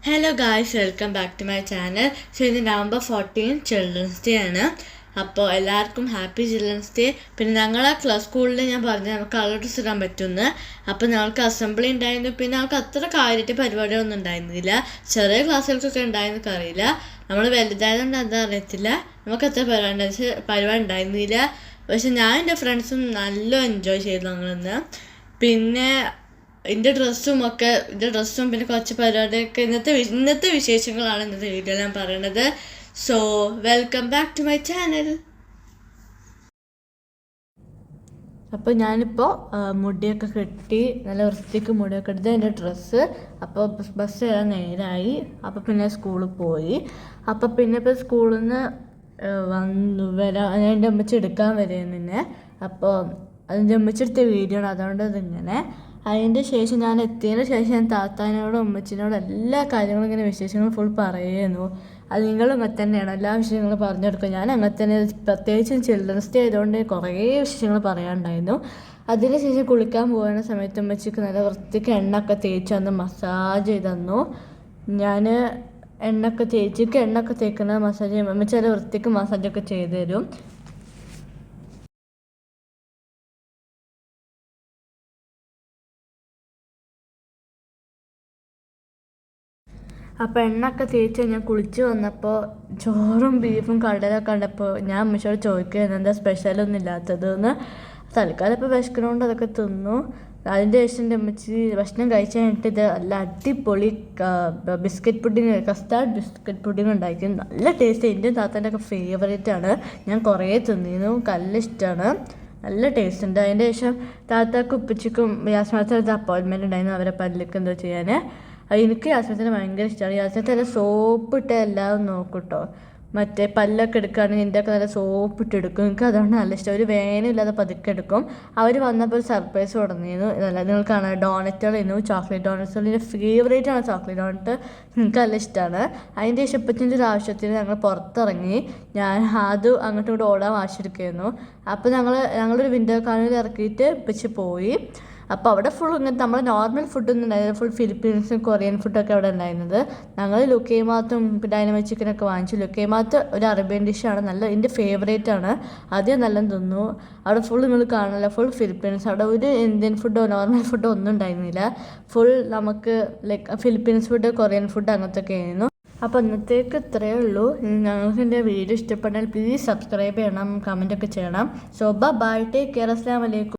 Hello guys, welcome back to my channel. So ഇന്ന് November 14 children's day ആണ്. അപ്പോൾ എല്ലാവർക്കും ഹാപ്പി ചിൽഡ്രൻസ് ഡേ. പിന്നെ ഞങ്ങളെ സ്കൂളിൽ ഞാൻ പറഞ്ഞു നമുക്ക് കളർ ഡ്രസ് ഇടാൻ പറ്റുമെന്ന്. അപ്പോൾ ഞങ്ങൾക്ക് അസംബ്ലി ഉണ്ടായിരുന്നു. പിന്നെ ഞങ്ങൾക്ക് അത്ര കാര്യമായിട്ട് പരിപാടികളൊന്നും ഉണ്ടായിരുന്നില്ല. ചെറിയ ക്ലാസ്സുകൾക്കൊക്കെ ഉണ്ടായിരുന്നൊക്കെ അറിയില്ല. നമ്മൾ വലുതായതുകൊണ്ട് എന്താ അറിയത്തില്ല. നമുക്ക് അത്ര പരിപാടി ഉണ്ടായിരുന്നില്ല. പക്ഷെ ഞാൻ എൻ്റെ ഫ്രണ്ട്സും നല്ല എൻജോയ് ചെയ്തു ഞങ്ങളിന്ന്. പിന്നെ എൻ്റെ ഡ്രസ്സും പിന്നെ കുറച്ച് പരിപാടിയൊക്കെ ഇന്നത്തെ വിശേഷങ്ങളാണ് ഇന്നത്തെ വീഡിയോയിൽ ഞാൻ പറയണത്. So welcome back to my channel. അപ്പോൾ ഞാനിപ്പോൾ മുടിയൊക്കെ കെട്ടി നല്ല വൃത്തിക്ക് മുടിയൊക്കെ എടുത്ത് എൻ്റെ ഡ്രസ്സ്. അപ്പോൾ ബസ് വരാൻ നേരമായി. അപ്പോൾ പിന്നെ സ്കൂളിൽ പോയി. അപ്പോൾ പിന്നെ ഇപ്പോൾ സ്കൂളിൽ നിന്ന് എൻ്റെ അമ്മച്ചി എടുക്കാൻ വരുന്നതിന്. അപ്പോൾ അതിൻ്റെ അമ്മച്ചെടുത്ത വീഡിയോ ആണ്, അതുകൊണ്ട് ഇതിങ്ങനെ. അതിൻ്റെ ശേഷം ഞാൻ എത്തിയതിന് ശേഷം ഞാൻ താത്താനോടും അമ്മച്ചിനോടും എല്ലാ കാര്യങ്ങളും ഇങ്ങനെ വിശേഷങ്ങൾ ഫുൾ പറയുന്നു. അത് നിങ്ങളും അങ്ങനെ തന്നെയാണ്, എല്ലാ വിഷയങ്ങളും പറഞ്ഞു കൊടുക്കുക. ഞാൻ അങ്ങനെ തന്നെ, പ്രത്യേകിച്ചും ചിൽഡ്രൻസ് ഡേ ആയതുകൊണ്ട് കുറേ വിശേഷങ്ങൾ പറയാനുണ്ടായിരുന്നു. അതിനുശേഷം കുളിക്കാൻ പോകുന്ന സമയത്ത് അമ്മച്ചിക്ക് നല്ല വൃത്തിക്ക് എണ്ണയൊക്കെ തേച്ച് തന്ന് മസാജ് ചെയ്ത് തന്നു. ഞാൻ എണ്ണയൊക്കെ തേക്കുന്ന മസാജ് ചെയ്യുമ്പോൾ അമ്മച്ചി നല്ല വൃത്തിക്ക് മസാജൊക്കെ ചെയ്ത് തരും. അപ്പോൾ എണ്ണയൊക്കെ തേച്ച് ഞാൻ കുളിച്ച് വന്നപ്പോൾ ചോറും ബീഫും കടലൊക്കെ കണ്ടപ്പോൾ ഞാൻ അമ്മച്ചോട് ചോദിക്കുകയായിരുന്നു എന്താ സ്പെഷ്യലൊന്നും ഇല്ലാത്തതെന്ന്. തൽക്കാലം ഇപ്പോൾ വിശക്കണോണ്ട് അതൊക്കെ തിന്നു. അതിൻ്റെ ശേഷം എൻ്റെ അമ്മച്ചി ഭക്ഷണം കഴിച്ച് കഴിഞ്ഞിട്ട് ഇത് നല്ല അടിപൊളി കസ്റ്റാർഡ് ബിസ്ക്കറ്റ് പുഡിങ് ഉണ്ടാക്കി. നല്ല ടേസ്റ്റ്, എൻ്റെ താത്തൻ്റെ ഒക്കെ ഫേവറേറ്റ് ആണ്. ഞാൻ കുറേ തിന്നിരുന്നു, നല്ല ഇഷ്ടമാണ്, നല്ല ടേസ്റ്റ് ഉണ്ട്. അതിൻ്റെ ശേഷം താത്താക്കും ഉപ്പച്ചിക്കും യാസ്മാനത്തെ അപ്പോയിൻമെൻറ്റ് ഉണ്ടായിരുന്നു അവരെ പല്ലിക്ക് എന്തോ ചെയ്യാൻ. എനിക്ക് യാസ്മത്തിന് ഭയങ്കര ഇഷ്ടമാണ്. യാസ്മത്ത് നല്ല സോപ്പിട്ട് എല്ലാവരും നോക്കൂട്ടോ. മറ്റേ പല്ലൊക്കെ എടുക്കുകയാണെങ്കിൽ എൻ്റെ ഒക്കെ നല്ല സോപ്പിട്ട് എടുക്കും. എനിക്ക് അതുകൊണ്ട് നല്ല ഇഷ്ടം. ഒരു വേനയില്ലാതെ പതുക്കെ എടുക്കും. അവർ വന്നപ്പോൾ ഒരു സർപ്രൈസ് തുടങ്ങിയിരുന്നു. ഇതല്ല നിങ്ങൾ കാണാൻ ഡോണറ്റുകളായിരുന്നു, ചോക്ലേറ്റ് ഡോണറ്റ്സുകൾ. എൻ്റെ ഫേവറേറ്റ് ആണ് ചോക്ലേറ്റ് ഡോണറ്റ്, എനിക്ക് നല്ല ഇഷ്ടമാണ്. അതിൻ്റെ ശേഷം ഇപ്പത്തിൻ്റെ ഒരു ആവശ്യത്തിന് ഞങ്ങൾ പുറത്തിറങ്ങി. ഞാൻ അത് അങ്ങോട്ടും ഇങ്ങോട്ട് ഓടാൻ വാശിയെടുക്കുകയായിരുന്നു. അപ്പോൾ ഞങ്ങളൊരു വിൻഡോ കാണിൽ ഇറക്കിയിട്ട് ഇപ്പിച്ച് പോയി. അപ്പോൾ അവിടെ ഫുൾ ഇങ്ങനത്തെ നമ്മൾ നോർമൽ ഫുഡൊന്നും ഉണ്ടായിരുന്നില്ല. ഫുൾ ഫിലിപ്പീൻസും കൊറിയൻ ഫുഡൊക്കെ അവിടെ ഉണ്ടായിരുന്നത്. ഞങ്ങൾ ലുക്കേമാത്തും ഡൈനമൈറ്റ് ചിക്കനൊക്കെ വാങ്ങിച്ചു. ലുക്കേമാത്ത് ഒരു അറേബ്യൻ ഡിഷാണ്, നല്ല എൻ്റെ ഫേവറേറ്റ് ആണ്. ആദ്യം നല്ല തിന്നു. അവിടെ ഫുൾ നിങ്ങൾ കാണില്ല, ഫുൾ ഫിലിപ്പീൻസ്. അവിടെ ഒരു ഇന്ത്യൻ ഫുഡോ നോർമൽ ഫുഡോ ഒന്നും ഉണ്ടായിരുന്നില്ല. ഫുൾ നമുക്ക് like Philippines food, Korean food അങ്ങനത്തെ ഒക്കെ ആയിരുന്നു. അപ്പോൾ ഇന്നത്തേക്ക് ഇത്രയേ ഉള്ളൂ. ഞങ്ങൾക്ക് എൻ്റെ വീഡിയോ ഇഷ്ടപ്പെട്ടാൽ പ്ലീസ് സബ്സ്ക്രൈബ് ചെയ്യണം, കമൻറ്റൊക്കെ ചെയ്യണം. സോ ബൈ, ടേക്ക് കെയർ, അസ്സലാമു അലൈക്കും.